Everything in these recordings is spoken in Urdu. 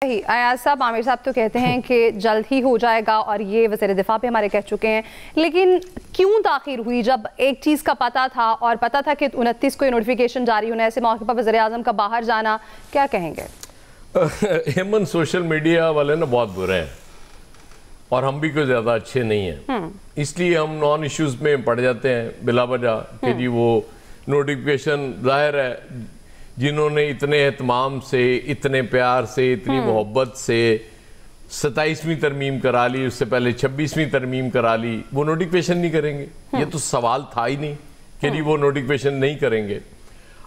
ایاز صاحب، عامر صاحب تو کہتے ہیں کہ جلد ہی ہو جائے گا اور یہ وزیر دفاع پہ ہمارے کہہ چکے ہیں، لیکن کیوں تاخیر ہوئی جب ایک چیز کا پتہ تھا اور پتہ تھا کہ 29 کو یہ نوٹیفیکیشن جاری ہونا ہے؟ ایسے موقع پر وزیر اعظم کا باہر جانا، کیا کہیں گے؟ ایمن سوشل میڈیا والے نا بہت برے ہیں اور ہم بھی کوئی زیادہ اچھے نہیں ہیں، اس لیے ہم نان ایشوز میں پڑ جاتے ہیں بلا وجہ کہ جی وہ نوٹیفیکیشن ظاہر ہے جنہوں نے اتنے اہتمام سے، اتنے پیار سے، اتنی محبت سے 27ویں ترمیم کرا لی، اس سے پہلے 26ویں ترمیم کرا لی، وہ نوٹیفیکیشن نہیں کریں گے؟ یہ تو سوال تھا ہی نہیں کہ جی وہ نوٹیفیکیشن نہیں کریں گے۔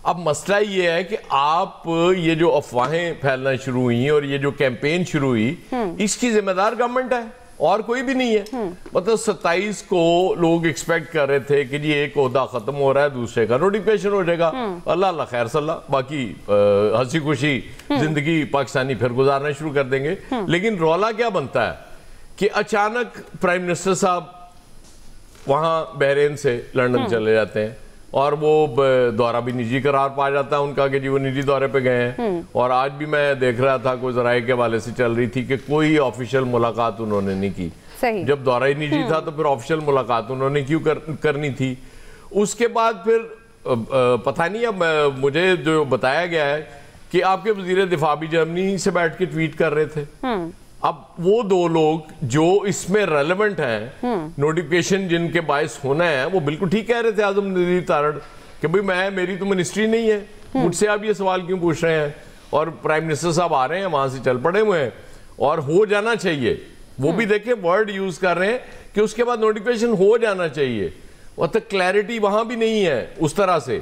اب مسئلہ یہ ہے کہ آپ یہ جو افواہیں پھیلنا شروع ہوئی اور یہ جو کیمپین شروع ہوئی، اس کی ذمہ دار گورنمنٹ ہے اور کوئی بھی نہیں ہے۔ مطلب 27 کو لوگ ایکسپیکٹ کر رہے تھے کہ جی ایک عہدہ ختم ہو رہا ہے، دوسرے کا نوٹیفیکیشن ہو جائے گا، اللہ خیر صلی اللہ، باقی ہنسی خوشی زندگی پاکستانی پھر گزارنا شروع کر دیں گے۔ لیکن رولا کیا بنتا ہے کہ اچانک پرائم منسٹر صاحب وہاں بحرین سے لنڈن چلے جاتے ہیں اور وہ دورہ بھی نجی قرار پا جاتا ہے ان کا کہ جی وہ نجی دورے پہ گئے ہیں، اور آج بھی میں دیکھ رہا تھا کوئی ذرائع کے حوالے سے چل رہی تھی کہ کوئی آفیشیل ملاقات انہوں نے نہیں کی۔ جب دورہ ہی نجی تھا تو پھر آفیشیل ملاقات انہوں نے کیوں کرنی تھی؟ اس کے بعد پھر پتہ نہیں، اب مجھے جو بتایا گیا ہے کہ آپ کے وزیر دفاع بھی جرمنی سے بیٹھ کے ٹویٹ کر رہے تھے۔ اب وہ دو لوگ جو اس میں ریلیونٹ ہیں، نوٹیفیکیشن جن کے باعث ہونا ہے، وہ بالکل ٹھیک کہہ رہے تھے اعظم نذیر تارڑ کہ بھئی میری تو منسٹری نہیں ہے، مجھ سے آپ یہ سوال کیوں پوچھ رہے ہیں؟ اور پرائم منسٹر صاحب آ رہے ہیں وہاں سے چل پڑے ہوئے ہیں اور ہو جانا چاہیے۔ وہ بھی دیکھیں ورڈ یوز کر رہے ہیں کہ اس کے بعد نوٹیفیکیشن ہو جانا چاہیے، اور تک کلیئرٹی وہاں بھی نہیں ہے اس طرح سے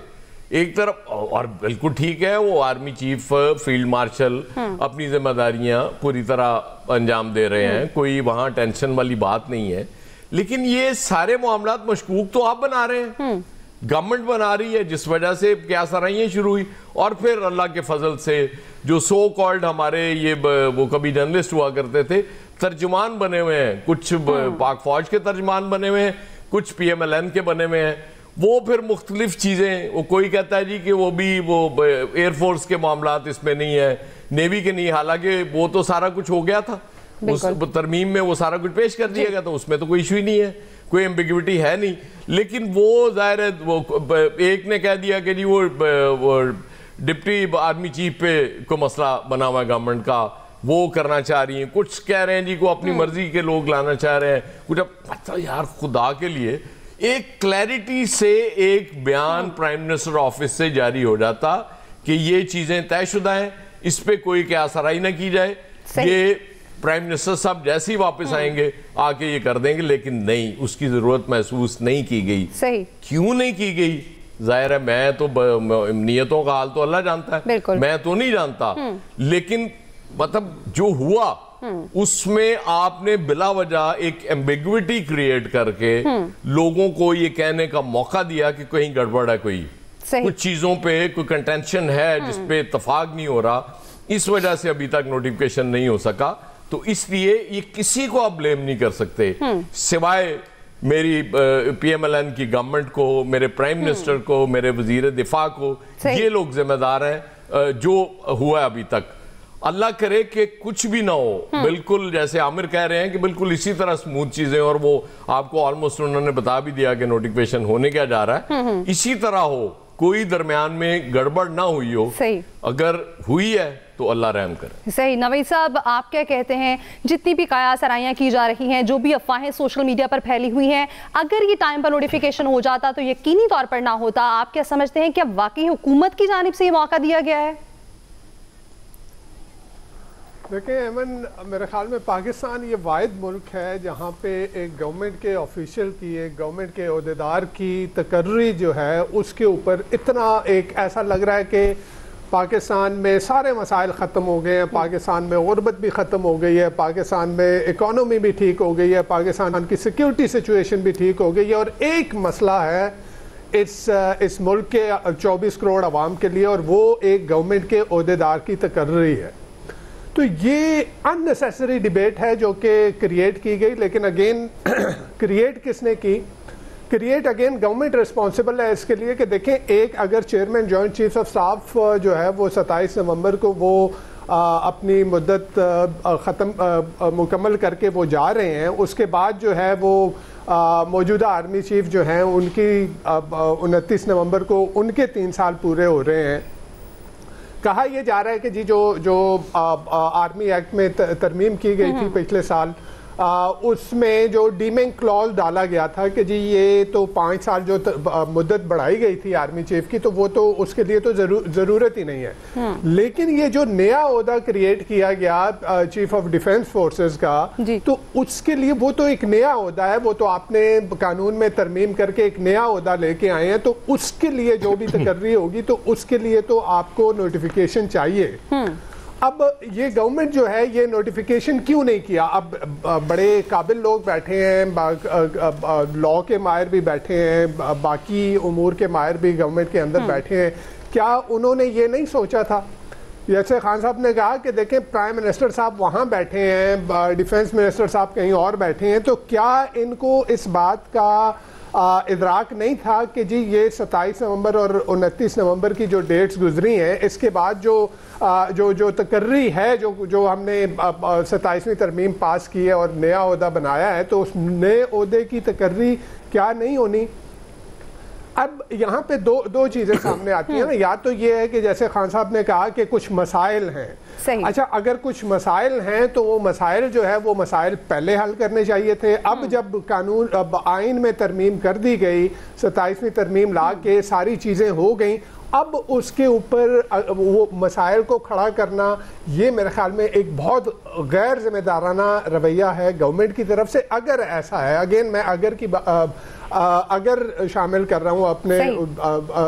ایک طرف۔ اور بالکل ٹھیک ہے، وہ آرمی چیف فیلڈ مارشل اپنی ذمہ داریاں پوری طرح انجام دے رہے ہیں، کوئی وہاں ٹینشن والی بات نہیں ہے، لیکن یہ سارے معاملات مشکوک تو آپ بنا رہے ہیں، گورنمنٹ بنا رہی ہے، جس وجہ سے کیا سرائیاں شروع ہوئی۔ اور پھر اللہ کے فضل سے جو سو کالڈ ہمارے یہ وہ کبھی جرنلسٹ ہوا کرتے تھے، ترجمان بنے ہوئے ہیں، کچھ پاک فوج کے ترجمان بنے ہوئے ہیں، کچھ پی ایم ایل این کے بنے ہوئے ہیں، وہ پھر مختلف چیزیں، وہ کوئی کہتا ہے جی کہ وہ بھی وہ ایئر فورس کے معاملات اس میں نہیں ہے، نیوی کے نہیں، حالانکہ وہ تو سارا کچھ ہو گیا تھا اس ترمیم میں، وہ سارا کچھ پیش کر دیا گیا تھا، اس میں تو کوئی ایشو ہی نہیں ہے، کوئی ایمبیگوٹی ہے نہیں۔ لیکن وہ ظاہر ہے وہ ایک نے کہہ دیا کہ جی وہ ڈپٹی آرمی چیف پہ کوئی مسئلہ بنا ہوا ہے گورنمنٹ کا، وہ کرنا چاہ رہی ہیں، کچھ کہہ رہے ہیں جی کو اپنی مرضی کے لوگ لانا چاہ رہے ہیں کچھ۔ اب یار خدا کے لیے ایک کلیئرٹی سے ایک بیان پرائم منسٹر آفس سے جاری ہو جاتا کہ یہ چیزیں طے شدہ ہیں، اس پہ کوئی کیا سرائی نہ کی جائے، یہ پرائم منسٹر صاحب جیسے ہی واپس آئیں گے آ کے یہ کر دیں گے، لیکن نہیں، اس کی ضرورت محسوس نہیں کی گئی۔ کیوں نہیں کی گئی؟ ظاہر ہے میں تو نیتوں کا حال تو اللہ جانتا ہے، میں تو نہیں جانتا، لیکن مطلب جو ہوا اس میں آپ نے بلا وجہ ایک ایمبیگوٹی کریٹ کر کے لوگوں کو یہ کہنے کا موقع دیا کہ کہیں گڑبڑ ہے، کوئی کچھ چیزوں پہ کوئی کنٹینشن ہے جس پہ اتفاق نہیں ہو رہا، اس وجہ سے ابھی تک نوٹیفیکیشن نہیں ہو سکا۔ تو اس لیے یہ کسی کو آپ بلیم نہیں کر سکتے سوائے میری پی ایم ایل این کی گورنمنٹ کو، میرے پرائم منسٹر کو، میرے وزیر دفاع کو، یہ لوگ ذمہ دار ہیں جو ہوا ہے ابھی تک۔ اللہ کرے کہ کچھ بھی نہ ہو، بالکل جیسے عامر کہہ رہے ہیں کہ بالکل اسی طرح سموتھ چیزیں، اور وہ آپ کو آلموسٹ انہوں نے بتا بھی دیا کہ نوٹیفیکیشن ہونے کیا جا رہا ہے، اسی طرح ہو، کوئی درمیان میں گڑبڑ نہ ہوئی ہو، اگر ہوئی ہے تو اللہ رحم کرے۔ صحیح۔ نوید صاحب، آپ کیا کہتے ہیں، جتنی بھی قیاس سرائیاں کی جا رہی ہیں، جو بھی افواہیں سوشل میڈیا پر پھیلی ہوئی ہیں، اگر یہ ٹائم پر نوٹیفیکیشن ہو جاتا تو یقینی طور پر نہ ہوتا، آپ کیا سمجھتے ہیں کہ واقعی حکومت کی جانب سے یہ موقع دیا گیا ہے؟ دیکھیں ایمن، میرے خیال میں پاکستان یہ واحد ملک ہے جہاں پہ ایک گورنمنٹ کے آفیشیل کی، ایک گورنمنٹ کے عہدیدار کی تقرری جو ہے اس کے اوپر اتنا ایک ایسا لگ رہا ہے کہ پاکستان میں سارے مسائل ختم ہو گئے ہیں، پاکستان میں غربت بھی ختم ہو گئی ہے، پاکستان میں اکانومی بھی ٹھیک ہو گئی ہے، پاکستان کی سیکیورٹی سچویشن بھی ٹھیک ہو گئی ہے، اور ایک مسئلہ ہے اس ملک کے 24 کروڑ عوام کے لیے، اور وہ ایک گورنمنٹ کے عہدیدار کی تقرری ہے۔ تو یہ ان نیسیسری ڈیبیٹ ہے جو کہ کریٹ کی گئی، لیکن اگین کریٹ کس نے کی؟ کریٹ اگین گورنمنٹ ریسپانسبل ہے اس کے لیے کہ دیکھیں، ایک اگر chairman joint chief of staff جو ہے وہ 27 نومبر کو وہ اپنی مدت مکمل کر کے وہ جا رہے ہیں، اس کے بعد جو ہے وہ موجودہ آرمی چیف جو ہیں ان کی 29 نومبر کو ان کے 3 سال پورے ہو رہے ہیں. کہا یہ جا رہا ہے کہ جی جو آرمی ایکٹ میں ترمیم کی گئی تھی پچھلے سال، اس میں جو ڈیمنگ کلوز ڈالا گیا تھا کہ جی یہ تو 5 سال جو مدت بڑھائی گئی تھی آرمی چیف کی، تو وہ تو اس کے لیے تو ضرورت ہی نہیں ہے. لیکن یہ جو نیا عہدہ کریٹ کیا گیا چیف آف ڈیفنس فورسز کا، تو اس کے لیے وہ تو ایک نیا عہدہ ہے، وہ تو آپ نے قانون میں ترمیم کر کے ایک نیا عہدہ لے کے آئے ہیں، تو اس کے لیے جو بھی تقرری ہوگی تو اس کے لیے تو آپ کو نوٹیفیکیشن چاہیے. اب یہ گورنمنٹ جو ہے یہ نوٹیفیکیشن کیوں نہیں کیا؟ اب بڑے قابل لوگ بیٹھے ہیں، لاء کے ماہر بھی بیٹھے ہیں، باقی امور کے ماہر بھی گورنمنٹ کے اندر بیٹھے ہیں، کیا انہوں نے یہ نہیں سوچا تھا؟ جیسے خان صاحب نے کہا کہ دیکھیں پرائم منسٹر صاحب وہاں بیٹھے ہیں، ڈیفنس منسٹر صاحب کہیں اور بیٹھے ہیں، تو کیا ان کو اس بات کا ادراک نہیں تھا کہ جی یہ 27 نومبر اور 29 نومبر کی جو ڈیٹس گزری ہیں، اس کے بعد جو تقرری ہے جو ہم نے 27ویں ترمیم پاس کی ہے اور نیا عہدہ بنایا ہے، تو اس نئے عہدے کی تقرری کیا نہیں ہونی؟ اب یہاں پہ دو چیزیں سامنے آتی ہیں نا. یا تو یہ ہے کہ جیسے خان صاحب نے کہا کہ کچھ مسائل ہیں. اچھا، اگر کچھ مسائل ہیں تو وہ مسائل جو ہے وہ مسائل پہلے حل کرنے چاہیے تھے. اب جب اب آئین میں ترمیم کر دی گئی، 27ویں ترمیم لا کے ساری چیزیں ہو گئیں، اب اس کے اوپر وہ مسائل کو کھڑا کرنا یہ میرے خیال میں ایک بہت غیر ذمہ دارانہ رویہ ہے گورنمنٹ کی طرف سے. اگر ایسا ہے، اگین میں اگر شامل کر رہا ہوں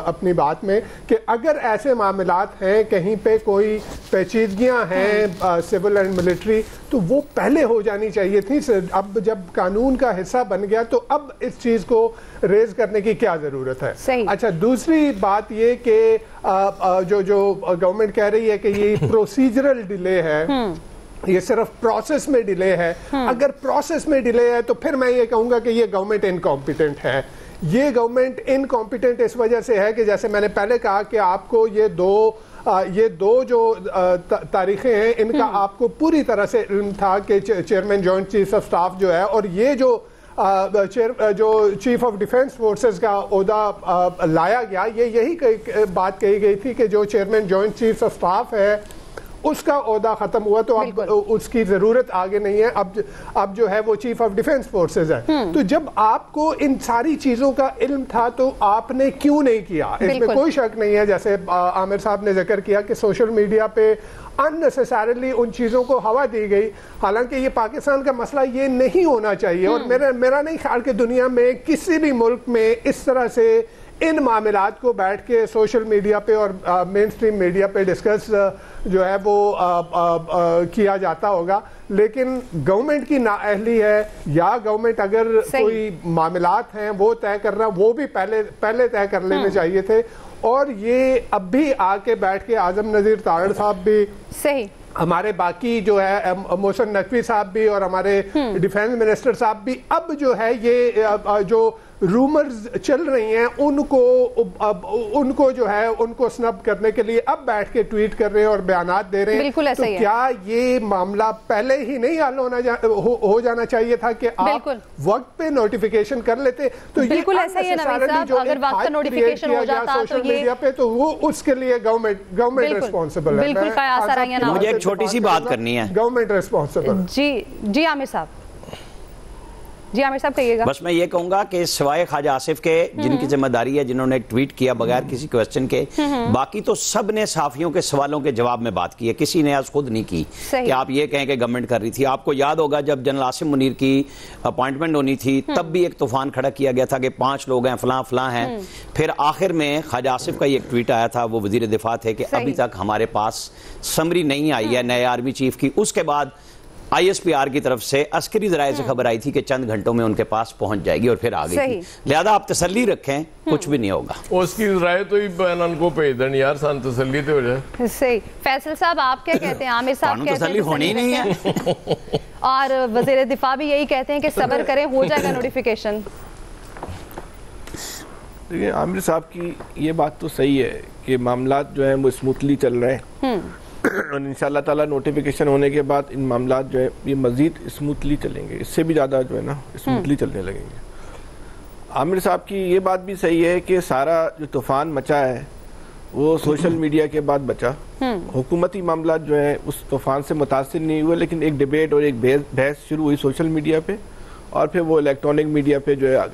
اپنی بات میں، کہ اگر ایسے معاملات ہیں، کہیں پہ کوئی پیچیدگیاں ہیں سول اینڈ ملٹری، تو وہ پہلے ہو جانی چاہیے تھی. اب جب قانون کا حصہ بن گیا تو اب اس چیز کو ریز کرنے کی کیا ضرورت ہے؟ اچھا، دوسری بات یہ کہ جو گورنمنٹ کہہ رہی ہے کہ یہ پروسیجرل ڈیلے ہے، یہ صرف پروسیس میں ڈیلے ہے. اگر پروسیس میں ڈیلے ہے تو پھر میں یہ کہوں گا کہ یہ گورنمنٹ انکمپیٹنٹ ہے. یہ گورنمنٹ انکمپیٹنٹ اس وجہ سے ہے کہ جیسے میں نے پہلے کہا کہ آپ کو یہ دو جو تاریخیں ہیں ان کا آپ کو پوری طرح سے علم تھا کہ chairman joint chief of staff جو ہے، اور یہ جو چیف آف ڈیفنس فورسز کا عہدہ لایا گیا، یہی بات کہی گئی تھی کہ جو chairman joint chief of staff ہے اس کا عہدہ ختم ہوا تو اب اس کی ضرورت آگے نہیں ہے، اب جو ہے وہ چیف آف ڈیفنس فورسز ہے. تو جب آپ کو ان ساری چیزوں کا علم تھا تو آپ نے کیوں نہیں کیا؟ اس میں کوئی شک نہیں ہے. جیسے عامر صاحب نے ذکر کیا کہ سوشل میڈیا پہ unnecessarily ان چیزوں کو ہوا دی گئی، حالانکہ یہ پاکستان کا مسئلہ یہ نہیں ہونا چاہیے. اور میرا نہیں خیال کہ دنیا میں کسی بھی ملک میں اس طرح سے ان معاملات کو بیٹھ کے سوشل میڈیا پہ اور مین سٹریم میڈیا پہ ڈسکس جو ہے وہ کیا جاتا ہوگا. لیکن گورنمنٹ کی نااہلی ہے، یا گورنمنٹ اگر کوئی معاملات ہیں وہ طے کرنا، وہ بھی پہلے طے کر لینے چاہیے تھے. اور یہ اب بھی آ کے بیٹھ کے اعظم نذیر تارڑ صاحب بھی، ہمارے باقی جو ہے محسن نقوی صاحب بھی، اور ہمارے ڈیفنس منسٹر صاحب بھی، اب جو ہے یہ جو رومرز چل رہی ہیں ان کو جو ہے ان کو سنب کرنے کے لیے اب بیٹھ کے ٹویٹ کر رہے ہیں اور بیانات دے رہے ہیں. تو کیا یہ معاملہ پہلے ہی نہیں حل ہو جانا چاہیے تھا کہ آپ وقت پہ نوٹیفیکیشن کر لیتے؟ تو بالکل ایسا ہی ہے نوید صاحب، اگر وقت پہ نوٹیفیکیشن ہو جاتا سوشل میڈیا پہ تو وہ اس کے لیے گورنمنٹ ریسپانسبل ہے. بالکل قیاس آرائیاں نہ، مجھے ایک چھوٹی سی بات کرنی ہے. Government responsible. جی عامر صاحب، جی عامر صاحب کہیے گا. بس میں یہ کہوں گا کہ سوائے خواجہ آصف کے جن کی ذمہ داری ہے، جنہوں نے ٹویٹ کیا بغیر کسی کوسچن کے، باقی تو سب نے صحافیوں کے سوالوں کے جواب میں بات کی ہے. کسی نے آج خود نہیں کی کہ آپ یہ کہیں کہ گورنمنٹ کر رہی تھی. آپ کو یاد ہوگا جب جنرل عاصم منیر کی اپوائنٹمنٹ ہونی تھی تب بھی ایک طوفان کھڑا کیا گیا تھا کہ 5 لوگ ہیں، فلاں ہیں. پھر آخر میں خواجہ آصف کا ایک ٹویٹ آیا تھا، وہ وزیر دفاع تھے، کہ ابھی تک ہمارے پاس سمری نہیں آئی ہے نئے آرمی چیف کی. اس کے بعد ISPR کی طرف سے عسکری ذرائع سے خبر آئی تھی کہ چند گھنٹوں میں ان کے پاس پہنچ جائے گی، اور پھر آ گئی تھی. لہذا آپ تسلی رکھیں، کچھ بھی نہیں ہوگا. اس کی ذرائع تو ہی بینان کو پہ دن یار سان تسلی تو ہو جائے. صحیح. فیصل صاحب آپ کیا کہتے ہیں؟ عامر صاحب کہتے ہیں تسلی ہونی نہیں ہے، اور وزیر دفاع بھی یہی کہتے ہیں کہ صبر کریں، ہو جائے گا نوٹیفیکیشن. دیکھیں عامر صاحب کی یہ بات تو صحیح ہے کہ معاملات جو ہیں وہ اسموتھلی چل رہے ہیں. اور انشاءاللہ تعالیٰ نوٹیفیکیشن ہونے کے بعد ان معاملات جو ہے یہ مزید اسموتھلی چلیں گے، اس سے بھی زیادہ جو ہے نا اسموتھلی چلنے لگیں گے۔ عامر صاحب کی یہ بات بھی صحیح ہے کہ سارا جو طوفان مچا ہے وہ سوشل میڈیا کے بعد بچا۔ حکومتی معاملات جو ہیں اس طوفان سے متاثر نہیں ہوئے، لیکن ایک ڈیبیٹ اور ایک بحث شروع ہوئی سوشل میڈیا پہ، اور پھر وہ الیکٹرانک میڈیا پہ جو ہے آگے